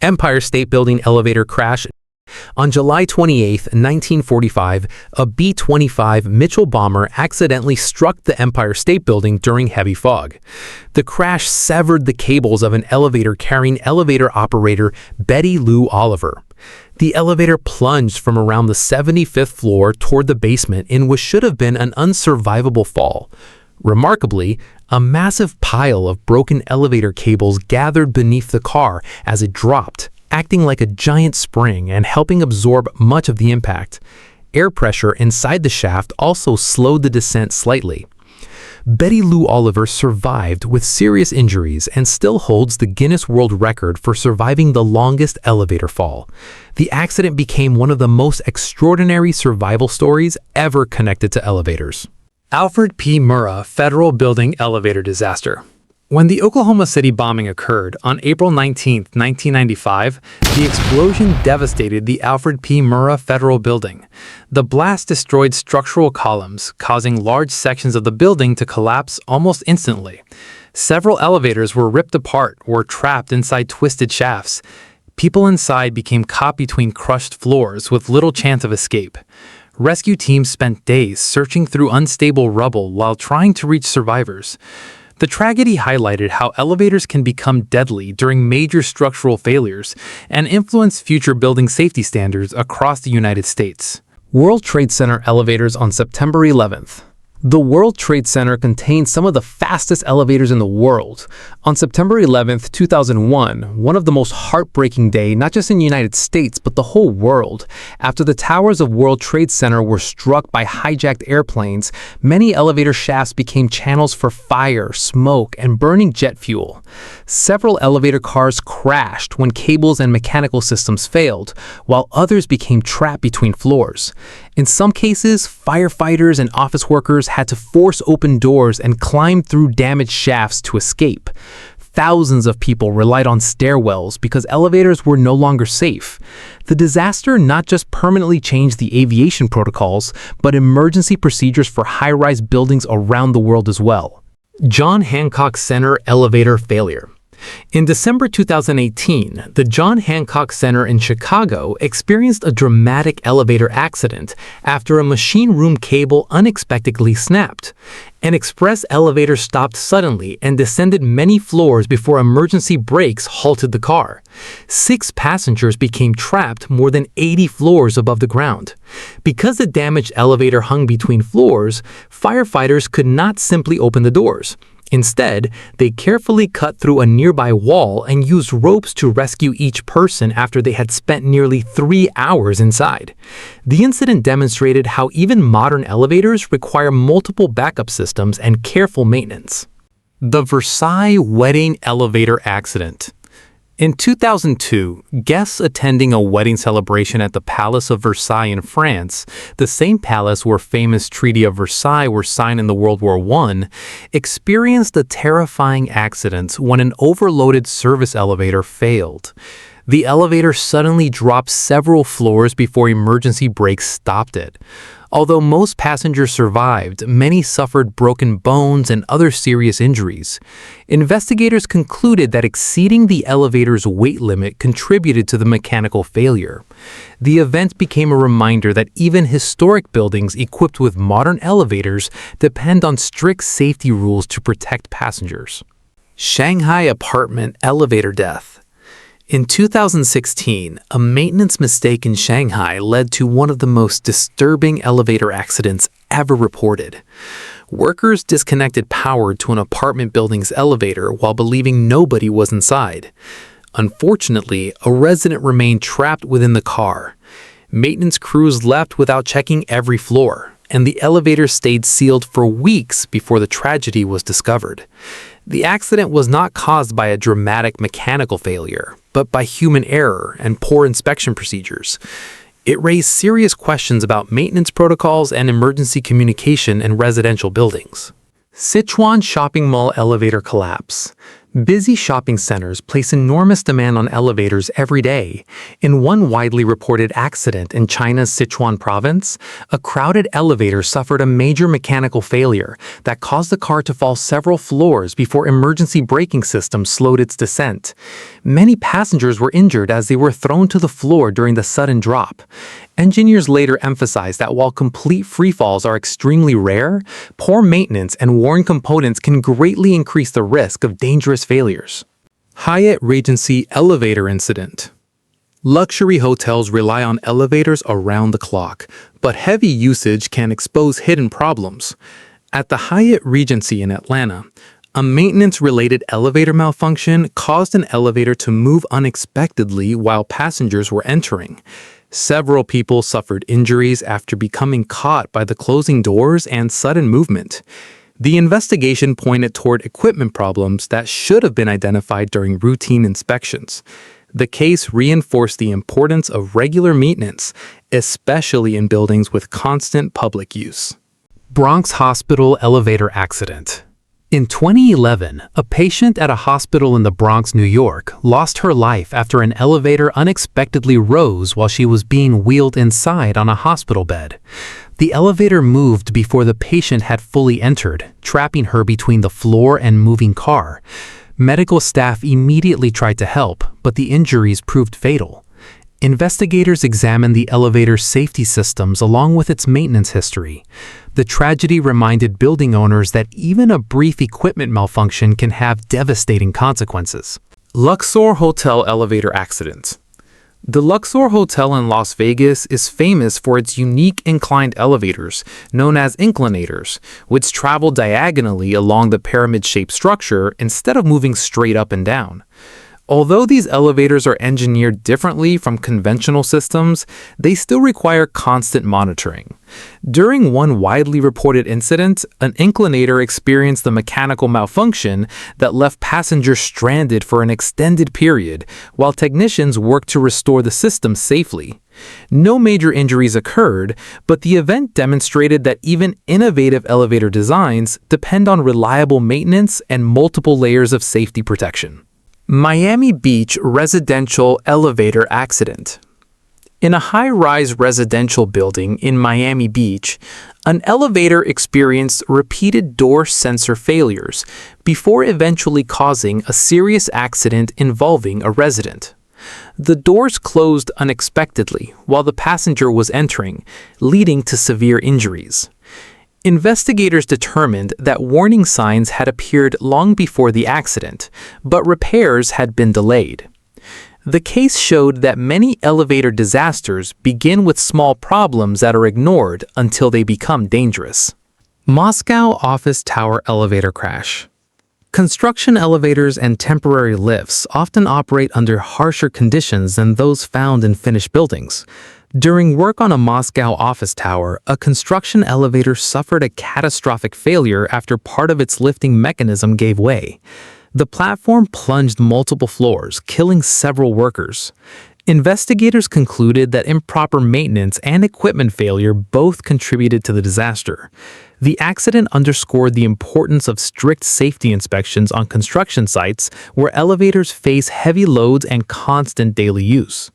Empire State Building elevator crash. On July 28, 1945, a B-25 Mitchell bomber accidentally struck the Empire State Building during heavy fog. The crash severed the cables of an elevator carrying elevator operator Betty Lou Oliver. The elevator plunged from around the 75th floor toward the basement in what should have been an unsurvivable fall. Remarkably, a massive pile of broken elevator cables gathered beneath the car as it dropped, acting like a giant spring and helping absorb much of the impact. Air pressure inside the shaft also slowed the descent slightly. Betty Lou Oliver survived with serious injuries and still holds the Guinness World Record for surviving the longest elevator fall. The accident became one of the most extraordinary survival stories ever connected to elevators. Alfred P. Murrah Federal Building Elevator Disaster. When the Oklahoma City bombing occurred on April 19, 1995, the explosion devastated the Alfred P. Murrah Federal Building. The blast destroyed structural columns, causing large sections of the building to collapse almost instantly. Several elevators were ripped apart or trapped inside twisted shafts. People inside became caught between crushed floors with little chance of escape. Rescue teams spent days searching through unstable rubble while trying to reach survivors. The tragedy highlighted how elevators can become deadly during major structural failures and influence future building safety standards across the United States. World Trade Center elevators on September 11th. The World Trade Center contains some of the fastest elevators in the world. On September 11, 2001, one of the most heartbreaking days, not just in the United States, but the whole world. After the towers of World Trade Center were struck by hijacked airplanes, many elevator shafts became channels for fire, smoke, and burning jet fuel. Several elevator cars crashed when cables and mechanical systems failed, while others became trapped between floors. In some cases, firefighters and office workers had to force open doors and climb through damaged shafts to escape. Thousands of people relied on stairwells because elevators were no longer safe. The disaster not just permanently changed the aviation protocols, but emergency procedures for high-rise buildings around the world as well. John Hancock Center elevator failure. In December 2018, the John Hancock Center in Chicago experienced a dramatic elevator accident after a machine room cable unexpectedly snapped. An express elevator stopped suddenly and descended many floors before emergency brakes halted the car. 6 passengers became trapped more than 80 floors above the ground. Because the damaged elevator hung between floors, firefighters could not simply open the doors. Instead, they carefully cut through a nearby wall and used ropes to rescue each person after they had spent nearly 3 hours inside. The incident demonstrated how even modern elevators require multiple backup systems and careful maintenance. The Versailles wedding elevator accident. In 2002, guests attending a wedding celebration at the Palace of Versailles in France, the same palace where famous Treaty of Versailles were signed in the World War I, experienced a terrifying accident when an overloaded service elevator failed. The elevator suddenly dropped several floors before emergency brakes stopped it. Although most passengers survived, many suffered broken bones and other serious injuries. Investigators concluded that exceeding the elevator's weight limit contributed to the mechanical failure. The event became a reminder that even historic buildings equipped with modern elevators depend on strict safety rules to protect passengers. Shanghai apartment elevator death. In 2016, a maintenance mistake in Shanghai led to one of the most disturbing elevator accidents ever reported. Workers disconnected power to an apartment building's elevator while believing nobody was inside. Unfortunately, a resident remained trapped within the car. Maintenance crews left without checking every floor, and the elevator stayed sealed for weeks before the tragedy was discovered. The accident was not caused by a dramatic mechanical failure, but by human error and poor inspection procedures. It raised serious questions about maintenance protocols and emergency communication in residential buildings. Sichuan shopping mall elevator collapse. Busy shopping centers place enormous demand on elevators every day. In one widely reported accident in China's Sichuan province, a crowded elevator suffered a major mechanical failure that caused the car to fall several floors before emergency braking systems slowed its descent. Many passengers were injured as they were thrown to the floor during the sudden drop. Engineers later emphasized that while complete freefalls are extremely rare, poor maintenance and worn components can greatly increase the risk of dangerous failures. Hyatt Regency elevator incident. Luxury hotels rely on elevators around the clock, but heavy usage can expose hidden problems. At the Hyatt Regency in Atlanta, a maintenance-related elevator malfunction caused an elevator to move unexpectedly while passengers were entering. Several people suffered injuries after becoming caught by the closing doors and sudden movement. The investigation pointed toward equipment problems that should have been identified during routine inspections. The case reinforced the importance of regular maintenance, especially in buildings with constant public use. Bronx Hospital elevator accident. In 2011, a patient at a hospital in the Bronx, New York, lost her life after an elevator unexpectedly rose while she was being wheeled inside on a hospital bed. The elevator moved before the patient had fully entered, trapping her between the floor and moving car. Medical staff immediately tried to help, but the injuries proved fatal. Investigators examined the elevator's safety systems along with its maintenance history. The tragedy reminded building owners that even a brief equipment malfunction can have devastating consequences. Luxor Hotel elevator accident. The Luxor Hotel in Las Vegas is famous for its unique inclined elevators, known as inclinators, which travel diagonally along the pyramid-shaped structure instead of moving straight up and down. Although these elevators are engineered differently from conventional systems, they still require constant monitoring. During one widely reported incident, an inclinator experienced a mechanical malfunction that left passengers stranded for an extended period, while technicians worked to restore the system safely. No major injuries occurred, but the event demonstrated that even innovative elevator designs depend on reliable maintenance and multiple layers of safety protection. Miami Beach residential elevator accident. In a high-rise residential building in Miami Beach, an elevator experienced repeated door sensor failures before eventually causing a serious accident involving a resident. The doors closed unexpectedly while the passenger was entering, leading to severe injuries. Investigators determined that warning signs had appeared long before the accident, but repairs had been delayed. The case showed that many elevator disasters begin with small problems that are ignored until they become dangerous. Moscow office tower elevator crash. Construction elevators and temporary lifts often operate under harsher conditions than those found in finished buildings. During work on a Moscow office tower, a construction elevator suffered a catastrophic failure after part of its lifting mechanism gave way. The platform plunged multiple floors, killing several workers. Investigators concluded that improper maintenance and equipment failure both contributed to the disaster. The accident underscored the importance of strict safety inspections on construction sites where elevators face heavy loads and constant daily use.